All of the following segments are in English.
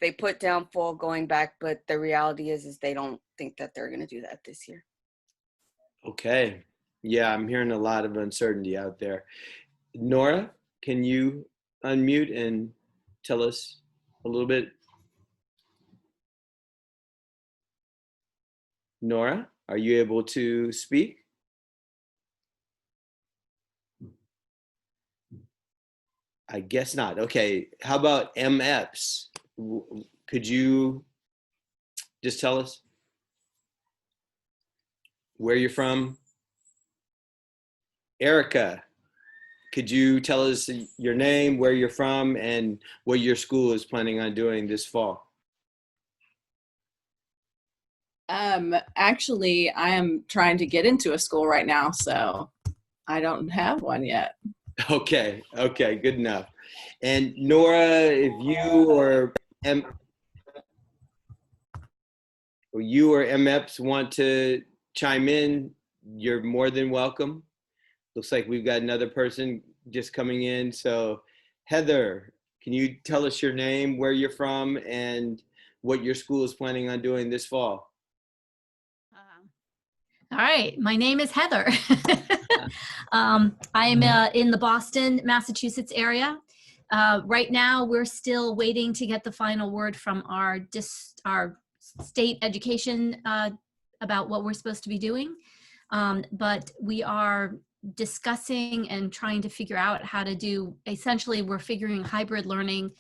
they put down fall going back, but the reality is they don't think that they're going to do that this year. Okay. Yeah, I'm hearing a lot of uncertainty out there. Nora, can you unmute and tell us a little bit? Nora, are you able to speak? I guess not. Okay. How about MFs? Could you just tell us where you're from? Erica, could you tell us your name, where you're from, and what your school is planning on doing this fall? Actually, I am trying to get into a school right now, so I don't have one yet. Okay, okay, good enough. And Nora, if you or MFs want to chime in, you're more than welcome. Looks like we've got another person just coming in. So Heather, can you tell us your name, where you're from, and what your school is planning on doing this fall? All right, my name is Heather. I'm in the Boston, Massachusetts area. Right now, we're still waiting to get the final word from our state education about what we're supposed to be doing. But we are discussing and trying to figure out how to do, essentially, we're figuring hybrid learning,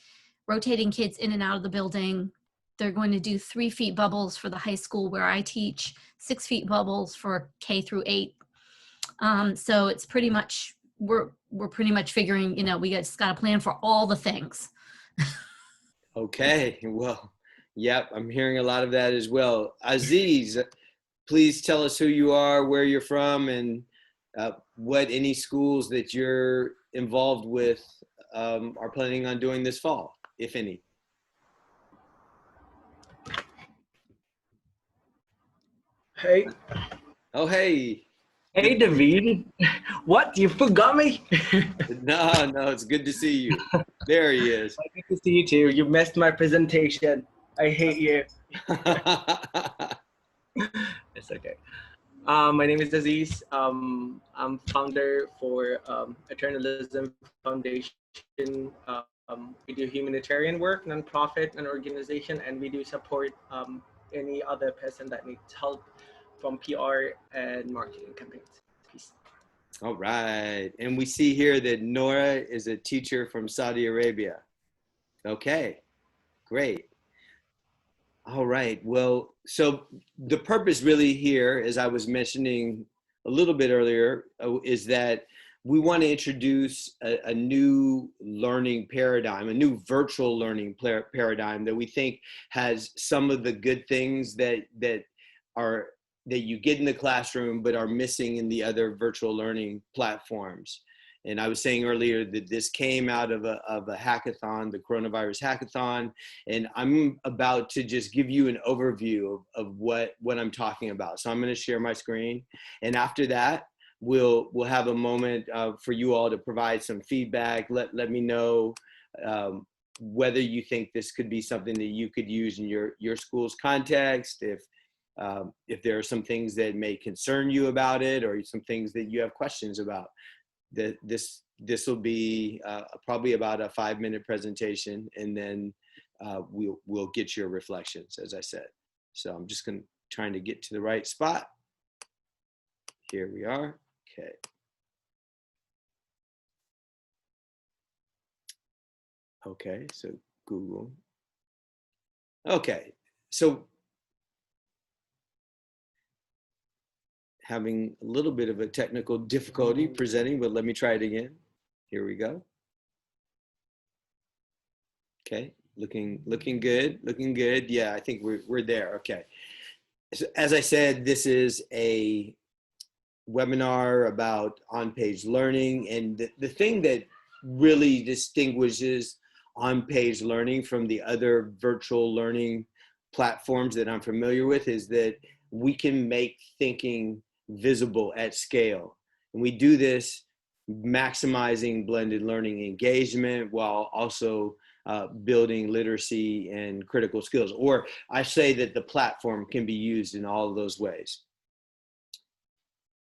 rotating kids in and out of the building. They're going to do 3 feet bubbles for the high school where I teach, 6 feet bubbles for K through 8. So it's pretty much, we're pretty much figuring, you know, we just got a plan for all the things. Okay, well, yep, I'm hearing a lot of that as well. Aziz, please tell us who you are, where you're from, and what any schools that you're involved with are planning on doing this fall, if any. Hey. Oh, hey. Hey, David. What? You forgot me? No, it's good to see you. There he is. Good to see you too. You missed my presentation. I hate you. It's okay. My name is Aziz. I'm founder for Eternalism Foundation. We do humanitarian work, nonprofit, and organization, and we do support any other person that needs help from PR and marketing campaigns. Peace. All right. And we see here that Nora is a teacher from Saudi Arabia. Okay, great. All right. Well, so the purpose really here, as I was mentioning a little bit earlier, is that we want to introduce a new learning paradigm, a new virtual learning paradigm that we think has some of the good things that you get in the classroom but are missing in the other virtual learning platforms. And I was saying earlier that this came out of a hackathon, the coronavirus hackathon, and I'm about to just give you an overview of what I'm talking about. So I'm going to share my screen, and after that, we'll have a moment for you all to provide some feedback. Let me know whether you think this could be something that you could use in your school's context, if there are some things that may concern you about it, or some things that you have questions about. This will be probably about a 5-minute presentation, and then we'll get your reflections, as I said. So I'm just trying to get to the right spot. Here we are. Okay. Okay, so Google. Okay, so having a little bit of a technical difficulty presenting, but let me try it again. Here we go. Okay, looking good, looking good. Yeah, I think we're there. Okay. So, as I said, this is a webinar about on-page learning, and the thing that really distinguishes on-page learning from the other virtual learning platforms that I'm familiar with is that we can make thinking visible at scale. And we do this maximizing blended learning engagement while also building literacy and critical skills. Or I say that the platform can be used in all of those ways.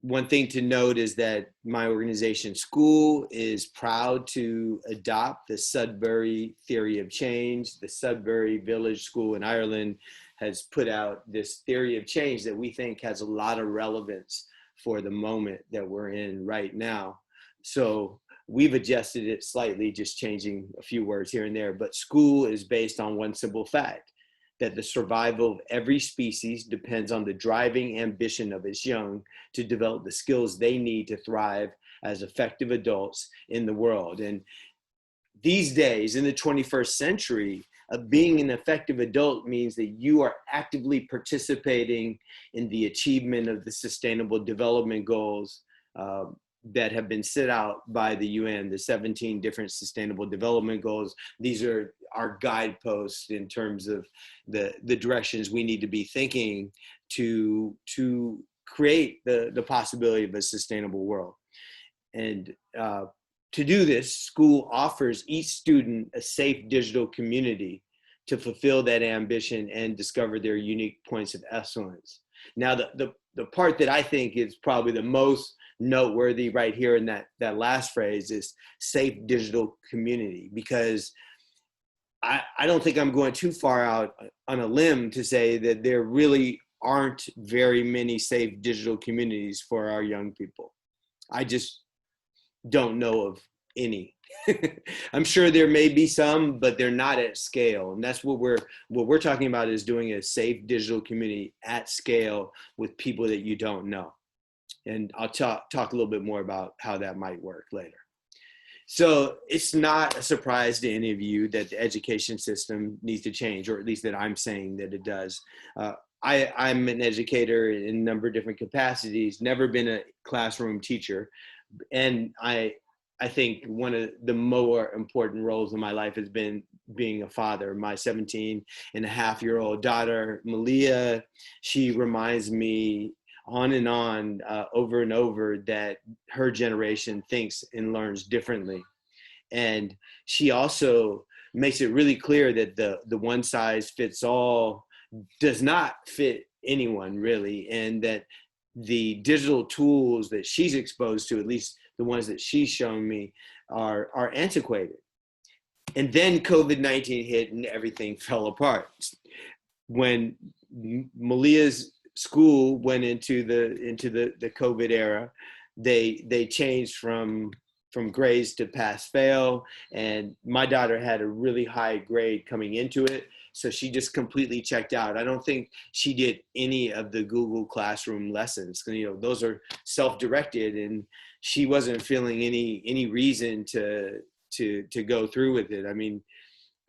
One thing to note is that my organization, Skōōl, is proud to adopt the Sudbury theory of change. The Sudbury Village School in Ireland has put out this theory of change that we think has a lot of relevance for the moment that we're in right now. So we've adjusted it slightly, just changing a few words here and there. But Skōōl is based on one simple fact, that the survival of every species depends on the driving ambition of its young to develop the skills they need to thrive as effective adults in the world. And these days, in the 21st century, being an effective adult means that you are actively participating in the achievement of the Sustainable Development Goals that have been set out by the UN, the 17 different Sustainable Development Goals. These are our guideposts in terms of the directions we need to be thinking to create the possibility of a sustainable world. And to do this, Skōōl offers each student a safe digital community to fulfill that ambition and discover their unique points of excellence. Now, the part that I think is probably the most noteworthy right here in that last phrase is safe digital community, because I don't think I'm going too far out on a limb to say that there really aren't very many safe digital communities for our young people. I just don't know of any. I'm sure there may be some, but they're not at scale. And that's what we're talking about, is doing a safe digital community at scale with people that you don't know. And I'll talk a little bit more about how that might work later. So it's not a surprise to any of you that the education system needs to change, or at least that I'm saying that it does. I'm an educator in a number of different capacities, never been a classroom teacher. And I think one of the more important roles in my life has been being a father. My 17-and-a-half-year-old daughter, Malia, she reminds me on and on, over and over, that her generation thinks and learns differently. And she also makes it really clear that the one size fits all does not fit anyone really, and that the digital tools that she's exposed to, at least the ones that she's shown me, are antiquated. And then COVID-19 hit and everything fell apart. When Malia's school went into the COVID era, they changed from grades to pass fail, and my daughter had a really high grade coming into it, so she just completely checked out. I don't think she did any of the Google Classroom lessons. Those are self-directed, and she wasn't feeling any reason to go through with it. I mean,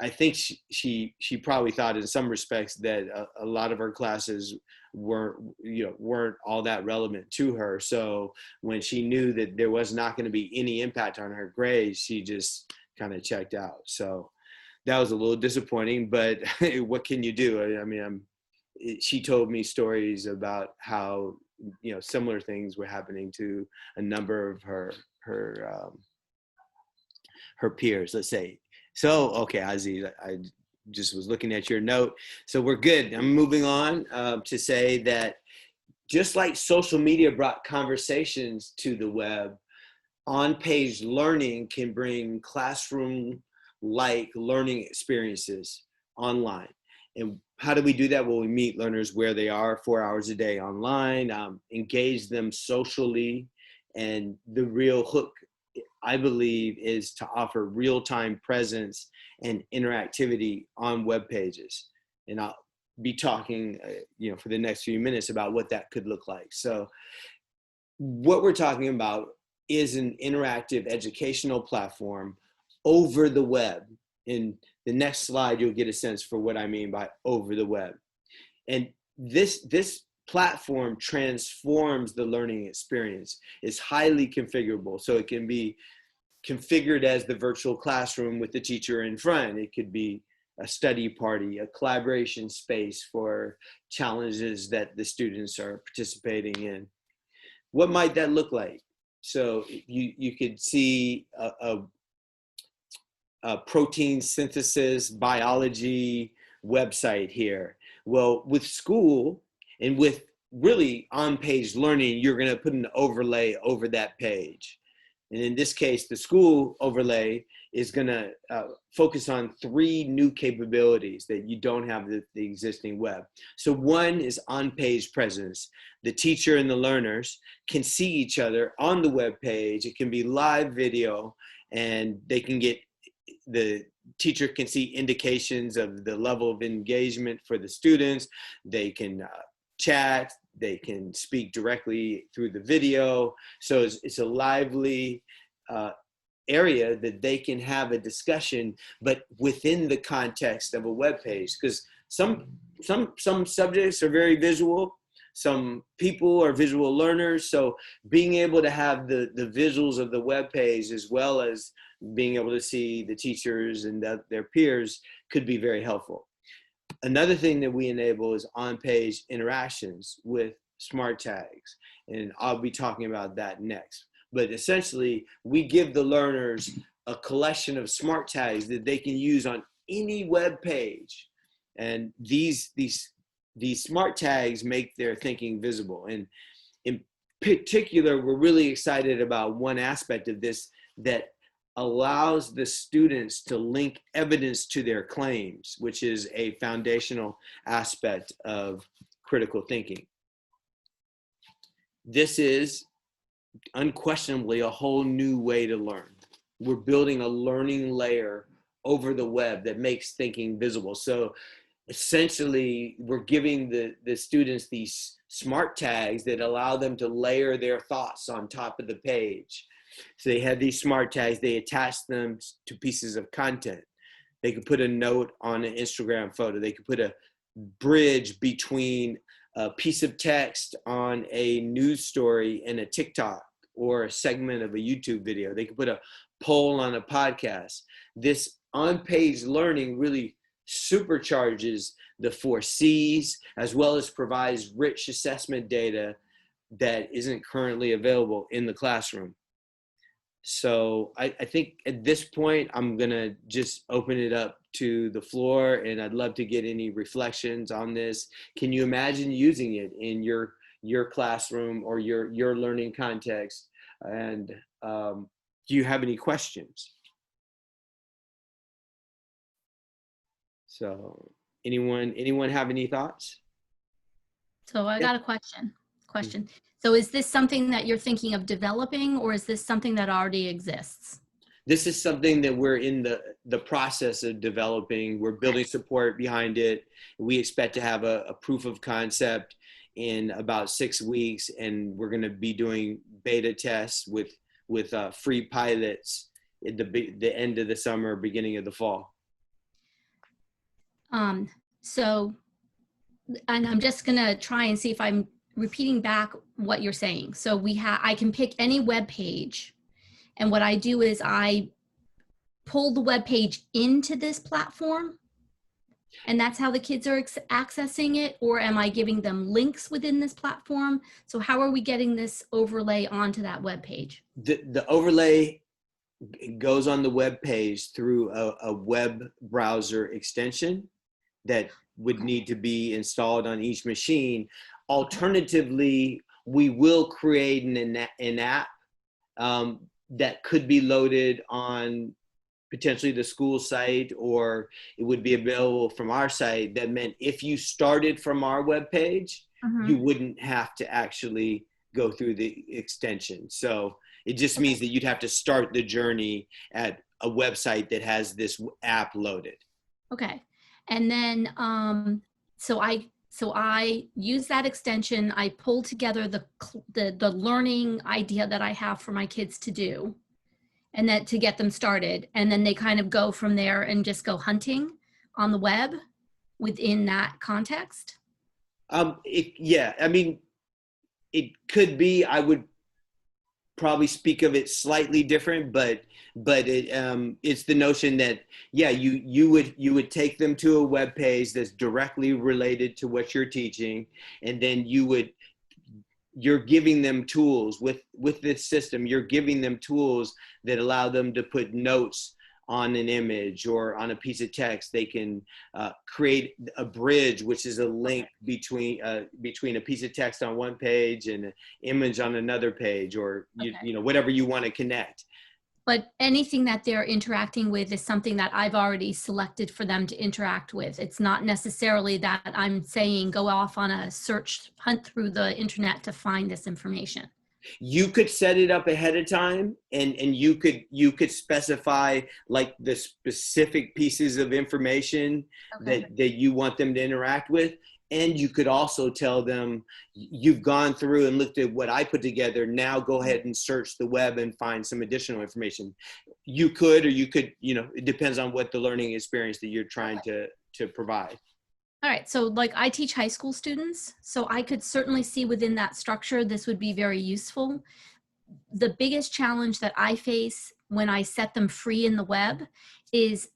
I think she probably thought in some respects that a lot of her classes weren't all that relevant to her. So when she knew that there was not going to be any impact on her grades, she just kind of checked out. So that was a little disappointing, but what can you do? I mean, she told me stories about how similar things were happening to a number of her peers, let's say. So, okay, Aziz, I just was looking at your note. So we're good. I'm moving on to say that just like social media brought conversations to the web, on-page learning can bring classroom-like learning experiences online. And how do we do that? Well, we meet learners where they are 4 hours a day online, engage them socially, and the real hook, I believe, is to offer real-time presence and interactivity on web pages. And I'll be talking, for the next few minutes about what that could look like. So what we're talking about is an interactive educational platform over the web. In the next slide, you'll get a sense for what I mean by over the web. And this platform transforms the learning experience. It's highly configurable, so it can be configured as the virtual classroom with the teacher in front. It could be a study party, a collaboration space for challenges that the students are participating in. What might that look like? So you could see protein synthesis biology website here. Well, with school and with really on-page learning, you're going to put an overlay over that page. And in this case, the school overlay is going to focus on 3 new capabilities that you don't have the existing web. So one is on-page presence. The teacher and the learners can see each other on the web page. It can be live video, and they can get, the teacher can see indications of the level of engagement for the students. They can chat, they can speak directly through the video. So it's a lively area that they can have a discussion, but within the context of a web page. Because some subjects are very visual, some people are visual learners. So being able to have the visuals of the web page, as well as being able to see the teachers and their peers, could be very helpful. Another thing that we enable is on-page interactions with smart tags, and I'll be talking about that next. But essentially, we give the learners a collection of smart tags that they can use on any web page, and these smart tags make their thinking visible. And in particular, we're really excited about one aspect of this that allows the students to link evidence to their claims, which is a foundational aspect of critical thinking. This is unquestionably a whole new way to learn. We're building a learning layer over the web that makes thinking visible. So essentially, we're giving the students these smart tags that allow them to layer their thoughts on top of the page. So they have these smart tags, they attach them to pieces of content. They could put a note on an Instagram photo. They could put a bridge between a piece of text on a news story and a TikTok or a segment of a YouTube video. They could put a poll on a podcast. This on-page learning really supercharges the 4 C's, as well as provides rich assessment data that isn't currently available in the classroom. So I think at this point, I'm gonna just open it up to the floor, and I'd love to get any reflections on this. Can you imagine using it in your classroom or your learning context? And do you have any questions? So anyone have any thoughts? So I got a question. So is this something that you're thinking of developing, or is this something that already exists? This is something that we're in the process of developing. We're building support behind it. We expect to have a proof of concept in about 6 weeks, and we're going to be doing beta tests with free pilots at the end of the summer, beginning of the fall. So, and I'm just going to try and see if I'm repeating back what you're saying. So I can pick any web page, and what I do is I pull the web page into this platform, and that's how the kids are accessing it, or am I giving them links within this platform? So how are we getting this overlay onto that web page? The overlay goes on the web page through a web browser extension that would need to be installed on each machine. Alternatively, we will create an app that could be loaded on potentially the school site, or it would be available from our site. That meant if you started from our webpage, you wouldn't have to actually go through the extension. So it just means that you'd have to start the journey at a website that has this app loaded. Okay. And then, so I use that extension. I pull together the learning idea that I have for my kids to do, and that to get them started. And then they kind of go from there and just go hunting on the web within that context. Yeah, I mean, it could be. I would probably speak of it slightly different, but it's the notion that, yeah, you would take them to a web page that's directly related to what you're teaching, and then you're giving them tools with this system. You're giving them tools that allow them to put notes on an image or on a piece of text. They can create a bridge, which is a link between a piece of text on one page and an image on another page, or you know, whatever you want to connect. But anything that they're interacting with is something that I've already selected for them to interact with. It's not necessarily that I'm saying go off on a search hunt through the internet to find this information. You could set it up ahead of time, and you could specify like the specific pieces of information that you want them to interact with. And you could also tell them, you've gone through and looked at what I put together. Now go ahead and search the web and find some additional information. You could, or you could, you know, it depends on what the learning experience that you're trying to provide. All right, so like I teach high school students, so I could certainly see within that structure, this would be very useful. The biggest challenge that I face when I set them free in the web is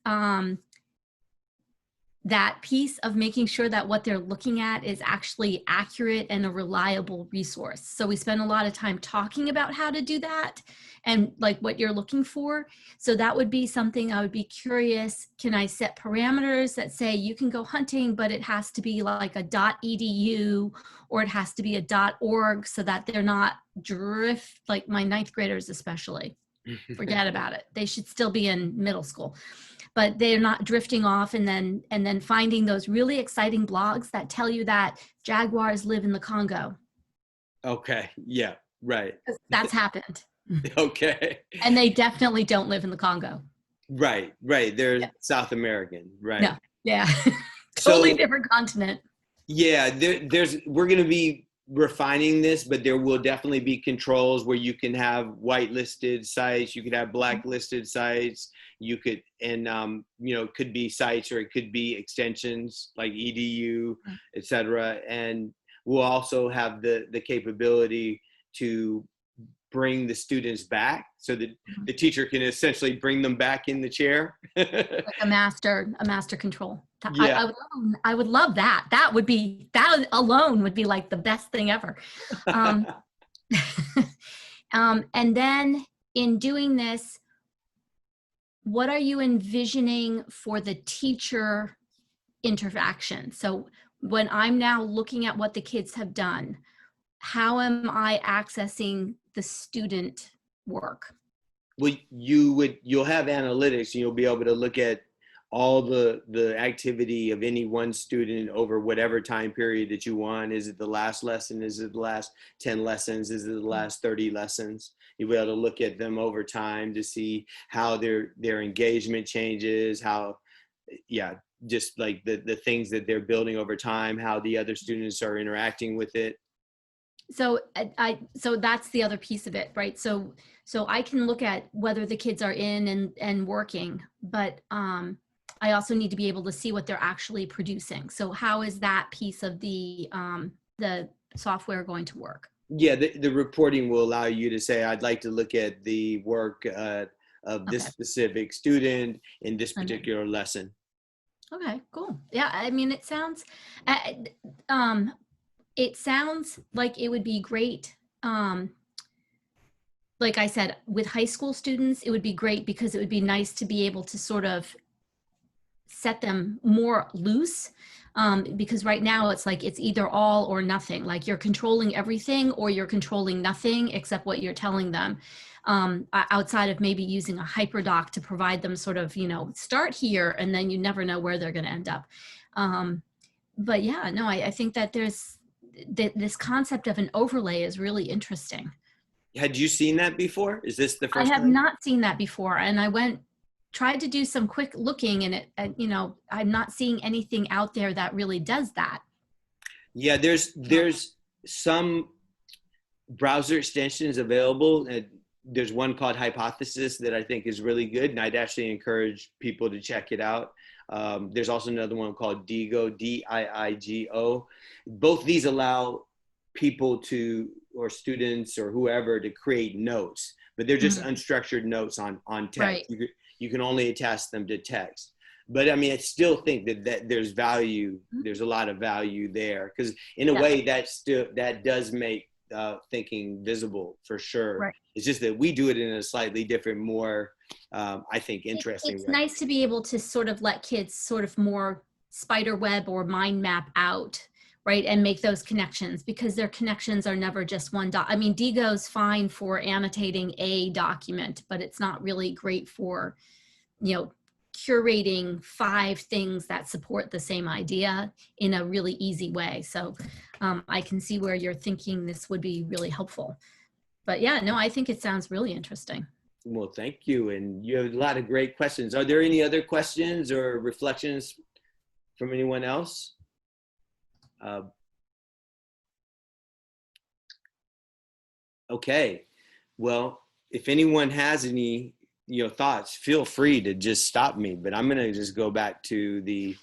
that piece of making sure that what they're looking at is actually accurate and a reliable resource. So we spend a lot of time talking about how to do that and like what you're looking for. So that would be something I would be curious, can I set parameters that say you can go hunting, but it has to be like a .edu or it has to be a .org, so that they're not like my 9th graders especially. Forget about it. They should still be in middle school. But they're not drifting off and then finding those really exciting blogs that tell you that jaguars live in the Congo. Okay. Yeah. Right. That's happened. Okay. And they definitely don't live in the Congo. Right. Right. They're South American. Right. No. Yeah. Totally different continent. Yeah. We're going to be refining this, but there will definitely be controls where you can have whitelisted sites, you could have blacklisted sites, you could, and you know, it could be sites or it could be extensions like edu, etc. And we'll also have the capability to bring the students back, so that the teacher can essentially bring them back in the chair. Like a master control. Yeah. I would love that. That alone would be like the best thing ever. And then in doing this, what are you envisioning for the teacher interaction? So when I'm now looking at what the kids have done, how am I accessing the student work? Well, you'll have analytics, and you'll be able to look at all the activity of any one student over whatever time period that you want. Is it the last lesson? Is it the last 10 lessons? Is it the last 30 lessons? You'll be able to look at them over time to see how their engagement changes, how, just like the things that they're building over time, how the other students are interacting with it. So so that's the other piece of it, right? So I can look at whether the kids are in and working, but I also need to be able to see what they're actually producing. So how is that piece of the software going to work? Yeah, the reporting will allow you to say, I'd like to look at the work of this specific student in this particular lesson. Okay, cool. Yeah, I mean, it sounds like it would be great. Like I said, with high school students, it would be great because it would be nice to be able to sort of set them more loose. Because right now it's like, it's either all or nothing. Like you're controlling everything or you're controlling nothing except what you're telling them. Outside of maybe using a hyperdoc to provide them sort of, you know, start here and then you never know where they're going to end up. But yeah, no, I think that there's this concept of an overlay is really interesting. Had you seen that before? Is this the first time? I have not seen that before. And I tried to do some quick looking and you know, I'm not seeing anything out there that really does that. Yeah, there's some browser extensions available. There's one called Hypothesis that I think is really good, and I'd actually encourage people to check it out. There's also another one called Diigo, D-I-I-G-O. Both these allow people to, or students or whoever, to create notes, but they're just unstructured notes on text. Right. You can only attach them to text. But I mean, I still think that there's value. There's a lot of value there, because in a way that does make thinking visible for sure. Right. It's just that we do it in a slightly different, more I think, interesting. It's nice to be able to sort of let kids sort of more spider web or mind map out, right? And make those connections, because their connections are never just one dot. I mean, Digo's fine for annotating a document, but it's not really great for, you know, curating 5 things that support the same idea in a really easy way. So I can see where you're thinking this would be really helpful. But yeah, no, I think it sounds really interesting. Well, thank you. And you have a lot of great questions. Are there any other questions or reflections from anyone else? Okay. Well, if anyone has any thoughts, feel free to just stop me, but I'm going to just go back to the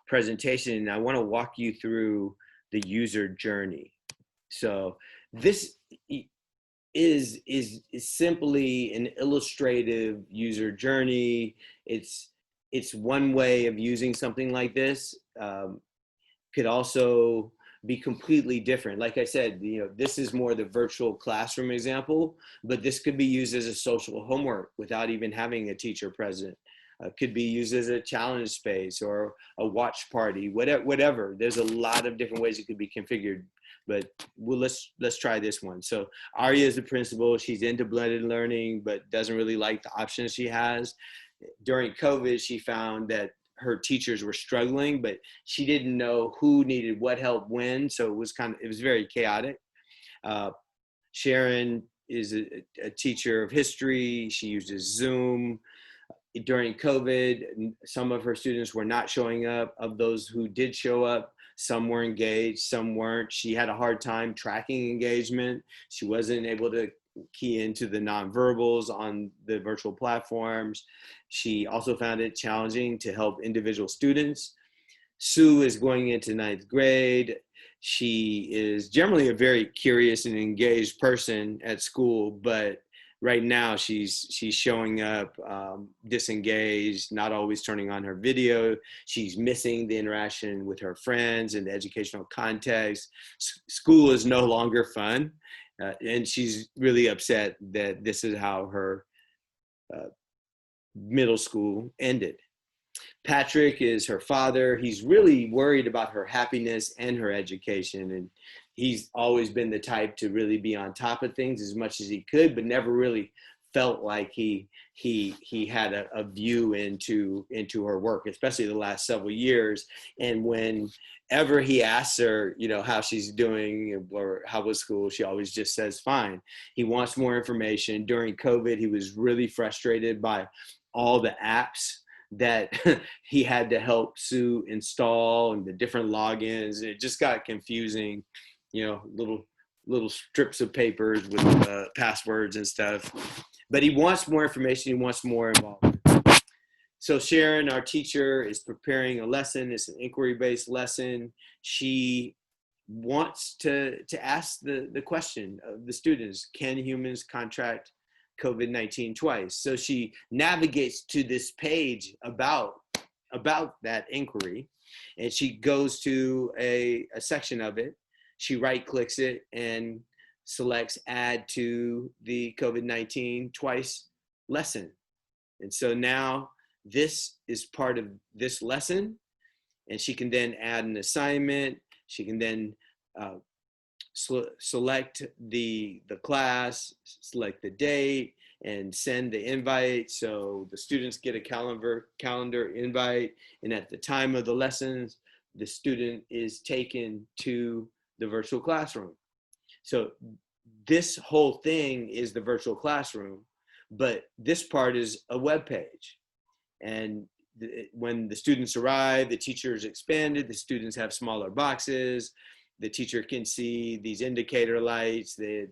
presentation, and I want to walk you through the user journey. So this is simply an illustrative user journey. It's one way of using something like this. Could also be completely different. Like I said, this is more the virtual classroom example, but this could be used as a social homework without even having a teacher present. Could be used as a challenge space or a watch party, whatever. There's a lot of different ways it could be configured, but let's try this one. So Arya is the principal. She's into blended learning, but doesn't really like the options she has. During COVID, she found that her teachers were struggling, but she didn't know who needed what help when. So it was very chaotic. Sharon is a teacher of history. She uses Zoom. During COVID, some of her students were not showing up. Of those who did show up, some were engaged, some weren't. She had a hard time tracking engagement. She wasn't able to key into the nonverbals on the virtual platforms. She also found it challenging to help individual students. Sue is going into 9th grade. She is generally a very curious and engaged person at school, but right now she's showing up disengaged, not always turning on her video. She's missing the interaction with her friends and the educational context. School is no longer fun. And she's really upset that this is how her middle school ended. Patrick is her father. He's really worried about her happiness and her education. And he's always been the type to really be on top of things as much as he could, but never really felt like he had a view into her work, especially the last several years. And whenever he asks her, how she's doing or how was school, she always just says, fine. He wants more information. During COVID, he was really frustrated by all the apps that he had to help Sue install and the different logins. It just got confusing, little strips of papers with passwords and stuff. But he wants more information. He wants more involvement. So Sharon, our teacher, is preparing a lesson. It's an inquiry-based lesson. She wants to ask the question of the students, can humans contract COVID-19 twice? So she navigates to this page about that inquiry, and she goes to a section of it. She right-clicks it and selects add to the COVID-19 twice lesson. And so now this is part of this lesson, and she can then add an assignment. She can then select the class, select the date, and send the invite. So the students get a calendar invite, and at the time of the lessons, the student is taken to the virtual classroom. So this whole thing is the virtual classroom, but this part is a web page. And when the students arrive, the teacher is expanded, the students have smaller boxes, the teacher can see these indicator lights that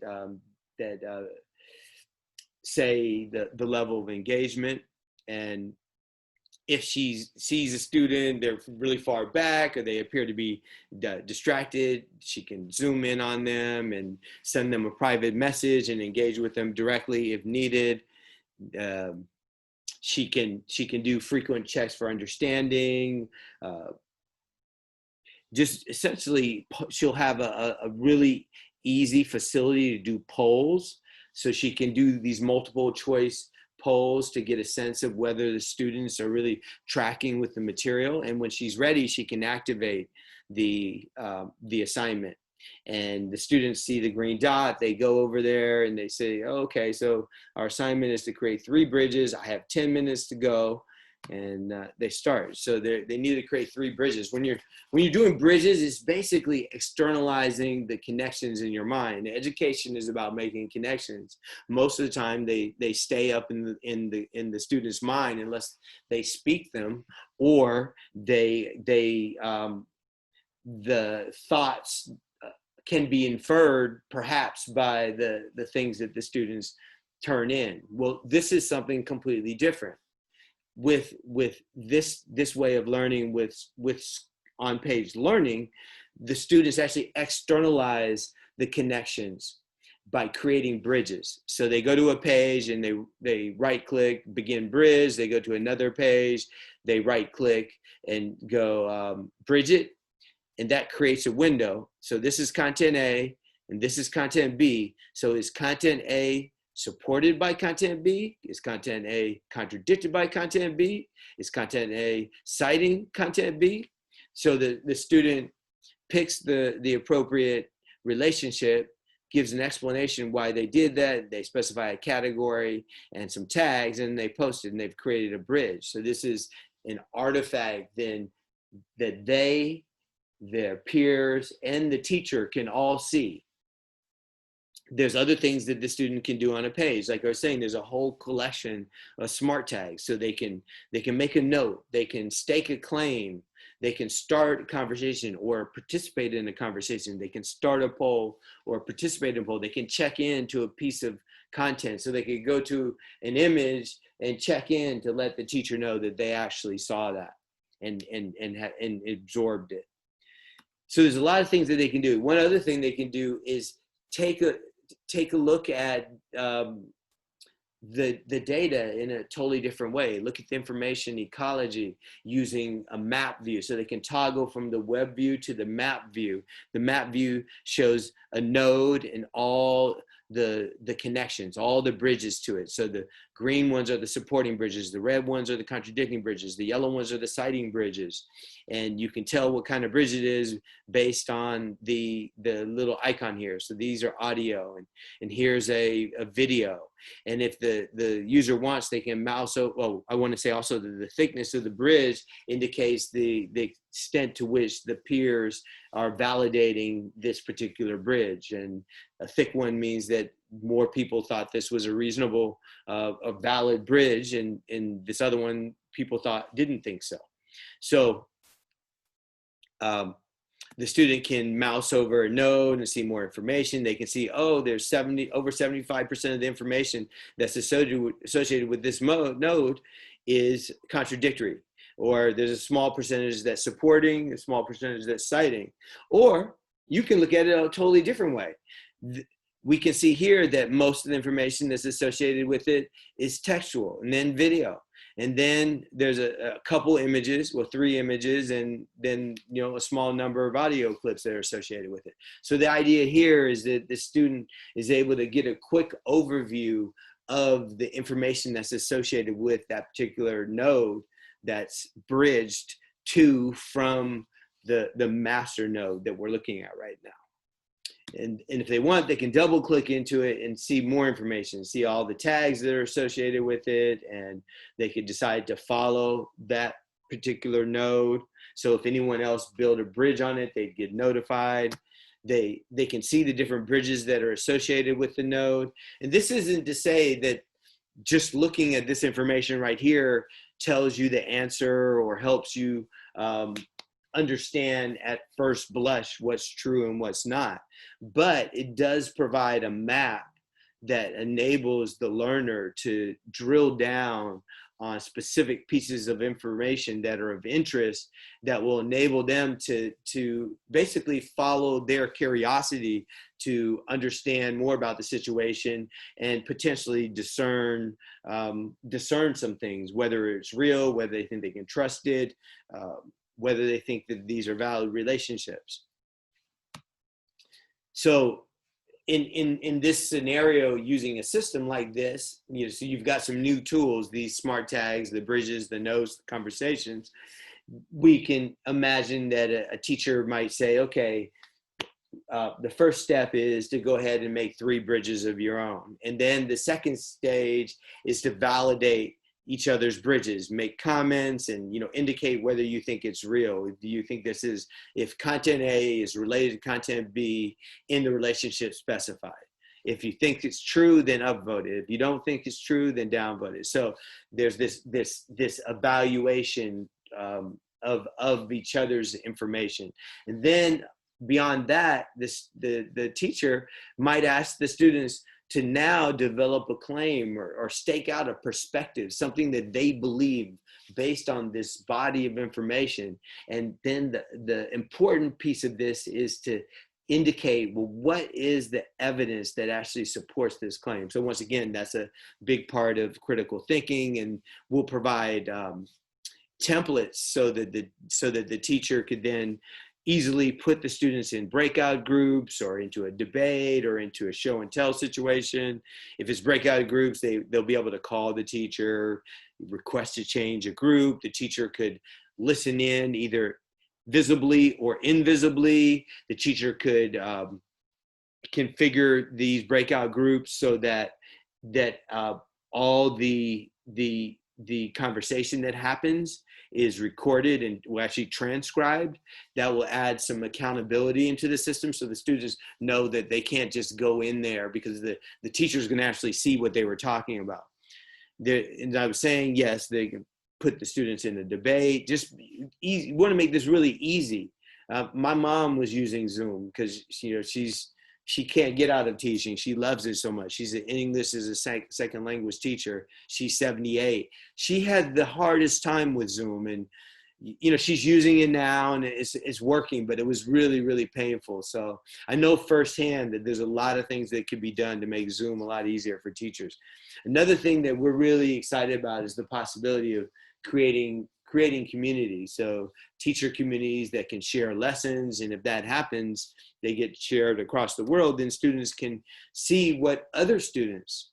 say the level of engagement. And if she sees a student, they're really far back or they appear to be distracted, she can zoom in on them and send them a private message and engage with them directly if needed. She can do frequent checks for understanding. Just essentially, she'll have a really easy facility to do polls. So she can do these multiple choice polls to get a sense of whether the students are really tracking with the material. And when she's ready, she can activate the assignment. And the students see the green dot, they go over there and they say, oh, okay, so our assignment is to create 3 bridges. I have 10 minutes to go. And they start. So they need to create 3 bridges. When you're doing bridges, it's basically externalizing the connections in your mind. Education is about making connections. Most of the time, they stay up in the student's mind unless they speak them, or the thoughts can be inferred perhaps by the things that the students turn in. Well, this is something completely different. With this way of learning with on-page learning, the students actually externalize the connections by creating bridges. So they go to a page and they right click, begin bridge. They go to another page, they right click and go bridge it, and that creates a window. So this is content A and this is content B. So is content A supported by content B? Is content A contradicted by content B? Is content A citing content B? So the student picks the appropriate relationship, gives an explanation why they did that, they specify a category and some tags, and they post it, and they've created a bridge. So this is an artifact then that they, their peers, and the teacher can all see. There's other things that the student can do on a page. Like I was saying, there's a whole collection of smart tags. So they can make a note, they can stake a claim, they can start a conversation or participate in a conversation, they can start a poll or participate in a poll, they can check in to a piece of content. So they could go to an image and check in to let the teacher know that they actually saw that and absorbed it. So there's a lot of things that they can do. One other thing they can do is take a look at the data in a totally different way. Look at the information ecology using a map view. So they can toggle from the web view to the map view. The map view shows a node and all the connections, all the bridges to it. So the green ones are the supporting bridges, the red ones are the contradicting bridges, the yellow ones are the citing bridges. And you can tell what kind of bridge it is based on the little icon here. So these are audio, and here's a video. And if the user wants, they can mouse over. Oh, I want to say also that the thickness of the bridge indicates the extent to which the peers are validating this particular bridge. And a thick one means that more people thought this was a reasonable, a valid bridge, and this other one people didn't think so. So the student can mouse over a node and see more information. They can see, oh, there's over 75% of the information that's associated with this node is contradictory, or there's a small percentage that's supporting, a small percentage that's citing. Or you can look at it a totally different way. We can see here that most of the information that's associated with it is textual, and then video. And then there's a couple images, well, 3 images, and then, a small number of audio clips that are associated with it. So the idea here is that the student is able to get a quick overview of the information that's associated with that particular node that's bridged to from the master node that we're looking at right now. And if they want, they can double click into it and see more information, see all the tags that are associated with it, and they could decide to follow that particular node. So if anyone else build a bridge on it, they'd get notified. They can see the different bridges that are associated with the node. And this isn't to say that just looking at this information right here tells you the answer or helps you understand at first blush what's true and what's not. But it does provide a map that enables the learner to drill down on specific pieces of information that are of interest that will enable them to basically follow their curiosity to understand more about the situation and potentially discern some things, whether it's real, whether they think they can trust it, whether they think that these are valid relationships. So in this scenario, using a system like this, so you've got some new tools, these smart tags, the bridges, the notes, the conversations. We can imagine that a teacher might say, okay, the first step is to go ahead and make 3 bridges of your own. And then the second stage is to validate each other's bridges, make comments, and indicate whether you think it's real. Do you think this is, if content A is related to content B in the relationship specified? If you think it's true, then upvote it. If you don't think it's true, then downvote it. So there's this evaluation of each other's information. And then beyond that, the teacher might ask the students to now develop a claim or stake out a perspective, something that they believe based on this body of information. And then the important piece of this is to indicate, well, what is the evidence that actually supports this claim? So once again, that's a big part of critical thinking, and we'll provide templates so that the teacher could then easily put the students in breakout groups or into a debate or into a show and tell situation. If it's breakout groups, they'll be able to call the teacher, request to change a group. The teacher could listen in either visibly or invisibly. The teacher could configure these breakout groups so that all the conversation that happens is recorded and will actually transcribed. That will add some accountability into the system, so the students know that they can't just go in there, because the teacher's going to actually see what they were talking about. And I was saying, yes, they can put the students in a debate. Just easy. You want to make this really easy. My mom was using Zoom because she can't get out of teaching. She loves it so much. She's an English as a second language teacher. She's 78. She had the hardest time with Zoom, and she's using it now and it's working, but it was really, really painful. So I know firsthand that there's a lot of things that could be done to make Zoom a lot easier for teachers. Another thing that we're really excited about is the possibility of creating communities. So teacher communities that can share lessons, and if that happens, they get shared across the world, then students can see what other students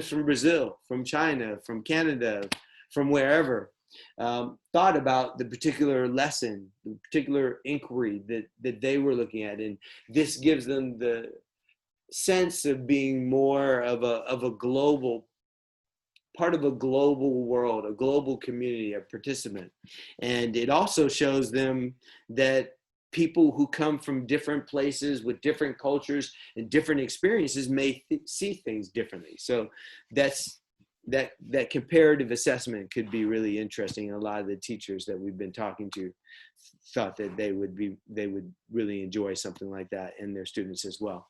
from Brazil, from China, from Canada, from wherever, thought about the particular lesson, the particular inquiry that they were looking at. And this gives them the sense of being more of a global part of a global world, a global community, a participant. And it also shows them that people who come from different places with different cultures and different experiences may see things differently. So that comparative assessment could be really interesting. A lot of the teachers that we've been talking to thought that they would really enjoy something like that in their students as well.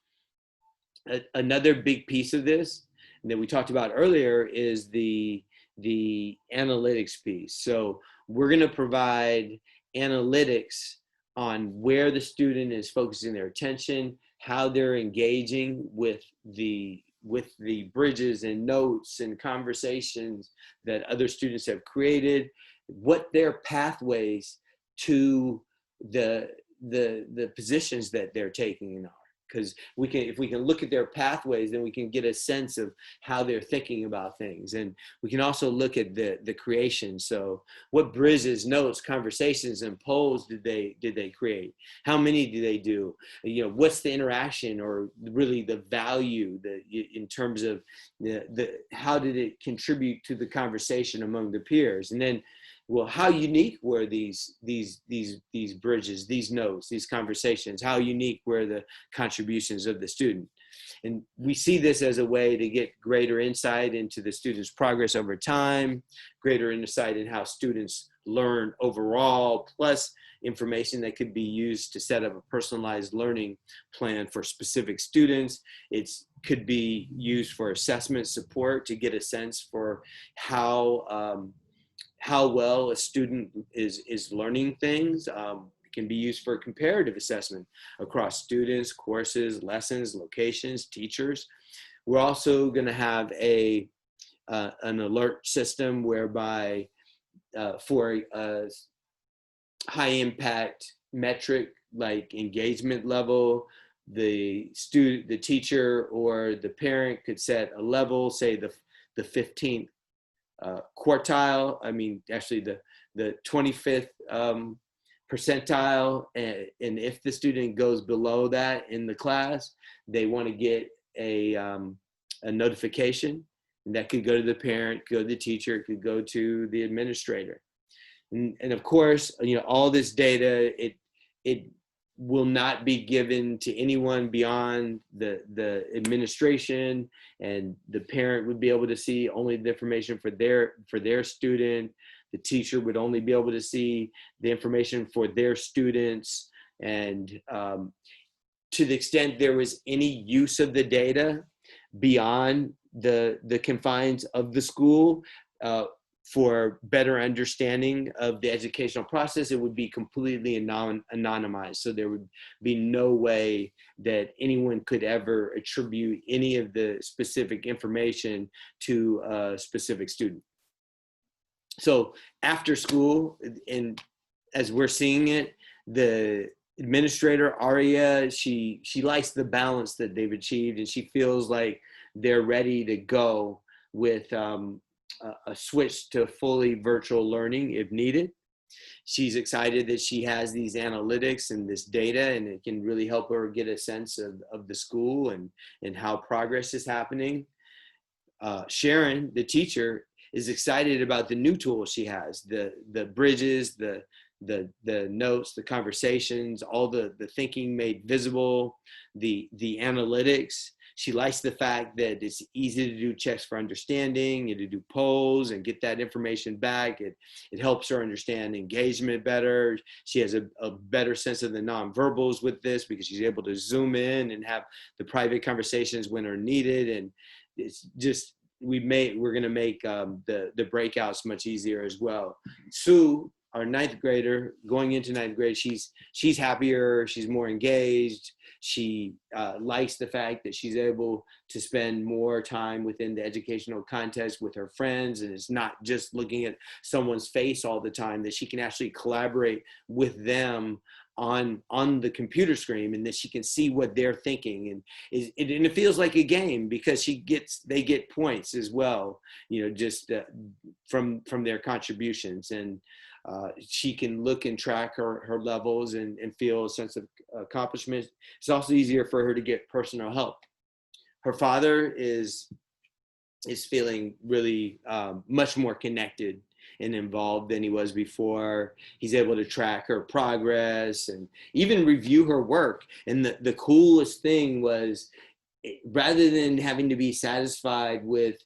Another big piece of this that we talked about earlier is the analytics piece. So we're going to provide analytics on where the student is focusing their attention, how they're engaging with the bridges and notes and conversations that other students have created, what their pathways to the positions that they're taking in are. Because if we can look at their pathways, then we can get a sense of how they're thinking about things. And we can also look at the creation. So what bridges, notes, conversations, and polls did they create? How many do they do? What's the interaction, or really the value in terms of how did it contribute to the conversation among the peers? And then, well, how unique were these bridges, these notes, these conversations? How unique were the contributions of the student? And we see this as a way to get greater insight into the student's progress over time, greater insight in how students learn overall, plus information that could be used to set up a personalized learning plan for specific students. It could be used for assessment support to get a sense for how well a student is learning things. It can be used for comparative assessment across students, courses, lessons, locations, teachers. We're also going to have an alert system whereby for a high impact metric like engagement level, the student, the teacher, or the parent could set a level, say the 15th quartile. I mean, actually the 25th percentile, and if the student goes below that in the class, they want to get a notification, and that could go to the parent, go to the teacher, it could go to the administrator. And of course, you know, all this data, it will not be given to anyone beyond the administration, and the parent would be able to see only the information for their student. The teacher would only be able to see the information for their students. And to the extent there was any use of the data beyond the confines of the school, for better understanding of the educational process, it would be completely anonymized. So there would be no way that anyone could ever attribute any of the specific information to a specific student. So after school, and as we're seeing it, the administrator, Aria, she likes the balance that they've achieved, and she feels like they're ready to go with a switch to fully virtual learning if needed. She's excited that she has these analytics and this data, and it can really help her get a sense of the school and how progress is happening. Sharon, the teacher, is excited about the new tools she has, the bridges, the notes, the conversations, all the thinking made visible, the analytics. She likes the fact that it's easy to do checks for understanding and to do polls and get that information back. It helps her understand engagement better. She has a better sense of the nonverbals with this because she's able to zoom in and have the private conversations when they're needed. And it's just, we're going to make the breakouts much easier as well. Sue, our 9th grader, going into 9th grade, she's happier, she's more engaged. She likes the fact that she's able to spend more time within the educational context with her friends, and it's not just looking at someone's face all the time, that she can actually collaborate with them on the computer screen, and that she can see what they're thinking, and it feels like a game because they get points as well, you know, just from their contributions, and she can look and track her levels and feel a sense of accomplishment. It's also easier for her to get personal help. Her father is feeling really much more connected and involved than he was before. He's able to track her progress and even review her work. And the coolest thing was, rather than having to be satisfied with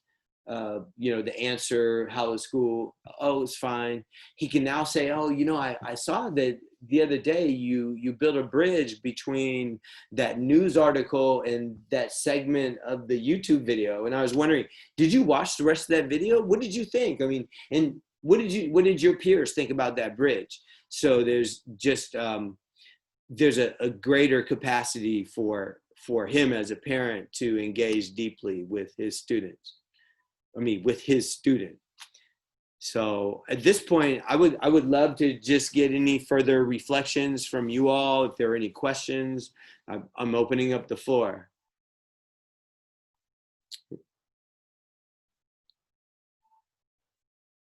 you know, the answer, how was school? Oh, it's fine. He can now say, oh, you know, I saw that the other day you built a bridge between that news article and that segment of the YouTube video. And I was wondering, did you watch the rest of that video? What did you think? I mean, and what did your peers think about that bridge? So there's just, there's a greater capacity for him as a parent to engage deeply with his students. With his student. So at this point, I would love to just get any further reflections from you all. If there are any questions, I'm opening up the floor.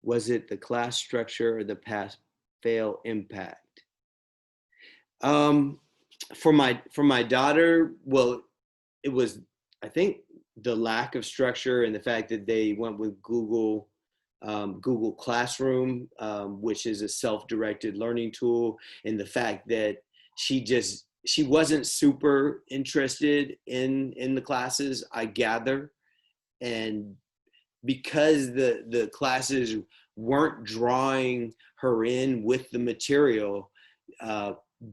Was it the class structure or the pass-fail impact? For my daughter, well, it was, I think, the lack of structure and the fact that they went with Google Classroom, which is a self-directed learning tool, and the fact that she wasn't super interested in the classes, I gather. And because the classes weren't drawing her in with the material,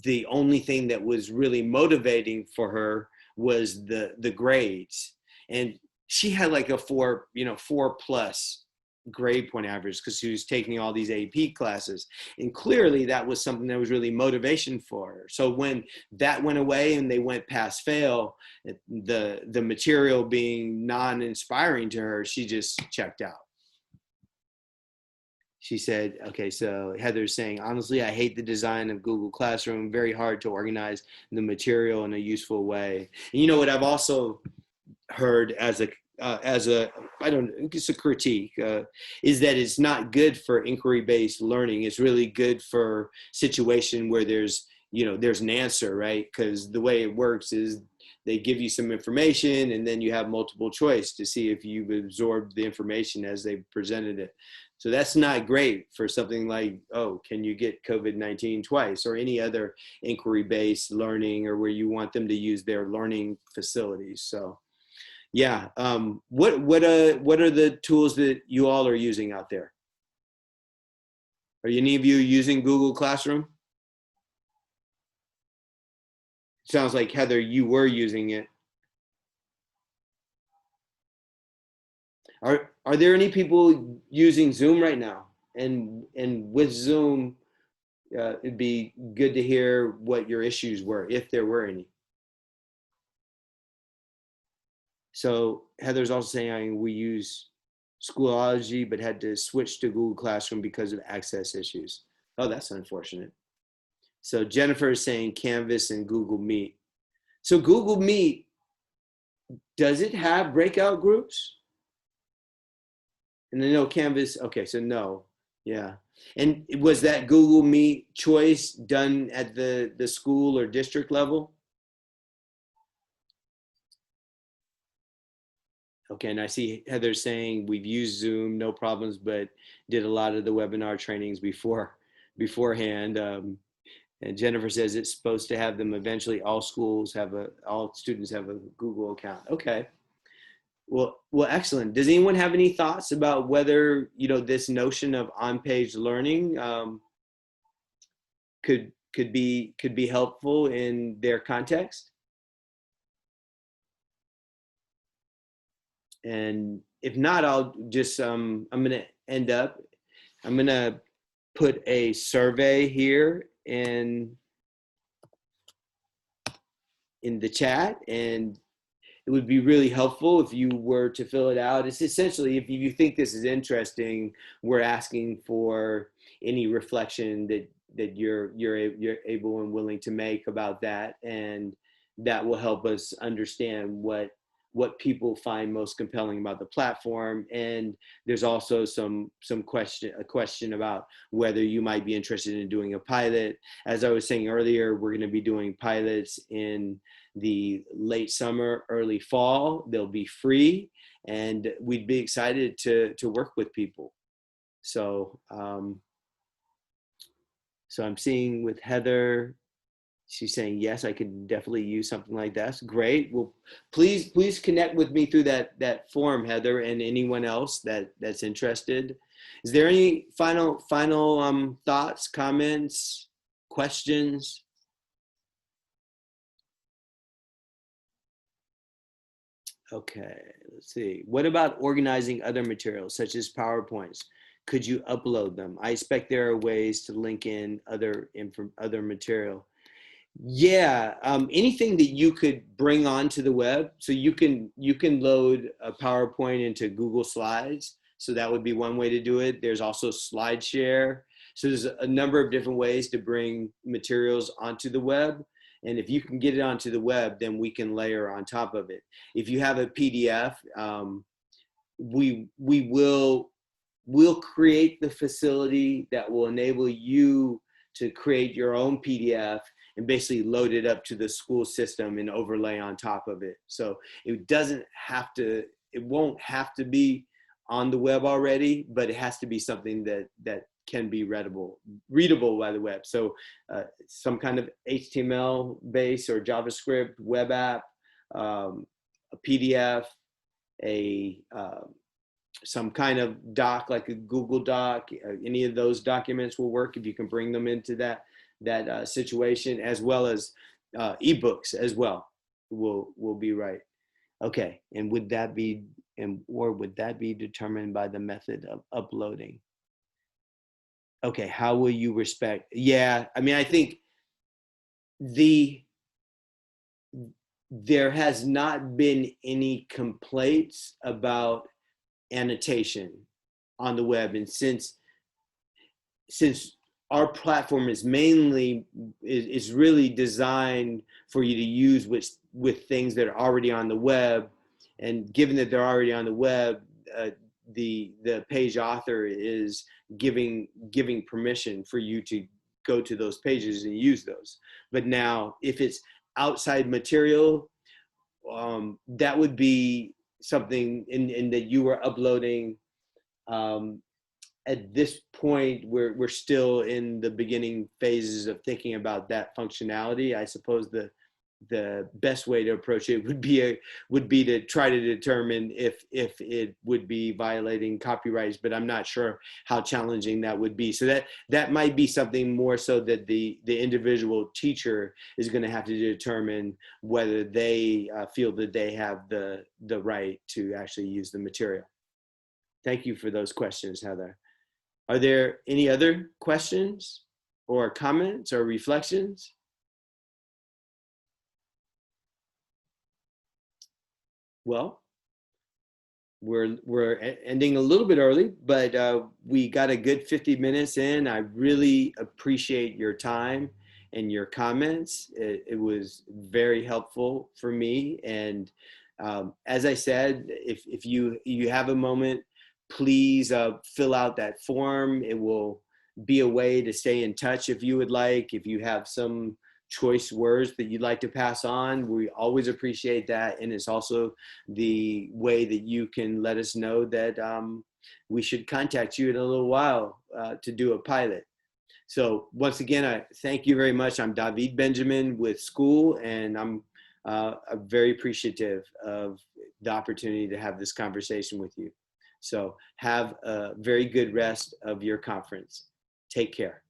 the only thing that was really motivating for her was the grades. And she had like a 4+ grade point average because she was taking all these AP classes. And clearly that was something that was really motivation for her. So when that went away and they went pass fail, the material being non-inspiring to her, she just checked out. She said, okay, so Heather's saying, honestly, I hate the design of Google Classroom. Very hard to organize the material in a useful way. And you know what I've also heard as a, I don't know, it's a critique, is that it's not good for inquiry-based learning. It's really good for situation where there's an answer, right? Because the way it works is they give you some information and then you have multiple choice to see if you've absorbed the information as they presented it. So that's not great for something like, oh, can you get COVID-19 twice, or any other inquiry-based learning, or where you want them to use their learning facilities. So yeah, what are the tools that you all are using out there? Are any of you using Google Classroom? Sounds like, Heather, you were using it. Are there any people using Zoom right now? And with Zoom, it'd be good to hear what your issues were, if there were any. So Heather's also saying we use Schoology, but had to switch to Google Classroom because of access issues. Oh, that's unfortunate. So Jennifer is saying Canvas and Google Meet. So Google Meet, does it have breakout groups? And I know Canvas, okay, so no, yeah. And was that Google Meet choice done at the school or district level? Okay, and I see Heather saying we've used Zoom, no problems, but did a lot of the webinar trainings beforehand. And Jennifer says it's supposed to have them eventually. All students have a Google account. Okay. Well, excellent. Does anyone have any thoughts about whether, this notion of on-page learning could be helpful in their context? And if not, I'll just, I'm going to put a survey here in the chat, and it would be really helpful if you were to fill it out. It's essentially, if you think this is interesting, we're asking for any reflection that you're able and willing to make about that, and that will help us understand what people find most compelling about the platform. And there's also a question about whether you might be interested in doing a pilot. As I was saying earlier, we're going to be doing pilots in the late summer, early fall. They'll be free, and we'd be excited to work with people. So, so I'm seeing with Heather, she's saying, yes, I could definitely use something like that. That's great. Well, please connect with me through that form, Heather, and anyone else that's interested. Is there any final thoughts, comments, questions? Okay, let's see. What about organizing other materials such as PowerPoints? Could you upload them? I expect there are ways to link in other material. Yeah, anything that you could bring onto the web. So you can load a PowerPoint into Google Slides. So that would be one way to do it. There's also SlideShare. So there's a number of different ways to bring materials onto the web. And if you can get it onto the web, then we can layer on top of it. If you have a PDF, we'll create the facility that will enable you to create your own PDF and basically load it up to the school system and overlay on top of it. So it won't have to be on the web already, but it has to be something that can be readable by the web. So some kind of HTML base or JavaScript web app, a PDF, some kind of doc like a Google Doc. Any of those documents will work if you can bring them into that situation, as well as ebooks as well will be right. Okay, and would that be determined by the method of uploading? Okay, how will you respect? Yeah, I mean, I think there has not been any complaints about annotation on the web, and since since our platform is mainly is really designed for you to use with things that are already on the web, and given that they're already on the web, the page author is giving permission for you to go to those pages and use those. But now, if it's outside material, that would be something in that you are uploading. At this point, we're still in the beginning phases of thinking about that functionality. I suppose the best way to approach it would be to try to determine if it would be violating copyrights, but I'm not sure how challenging that would be. So that might be something more so that the individual teacher is going to have to determine whether they feel that they have the right to actually use the material. Thank you for those questions, Heather. Are there any other questions or comments or reflections? Well, we're ending a little bit early, but we got a good 50 minutes in. I really appreciate your time and your comments. It was very helpful for me. And as I said, if you have a moment, please fill out that form. It will be a way to stay in touch if you would like. If you have some choice words that you'd like to pass on, we always appreciate that. And it's also the way that you can let us know that we should contact you in a little while to do a pilot. So once again, I thank you very much. I'm David Benjamin with Skōōl, and I'm very appreciative of the opportunity to have this conversation with you. So have a very good rest of your conference. Take care.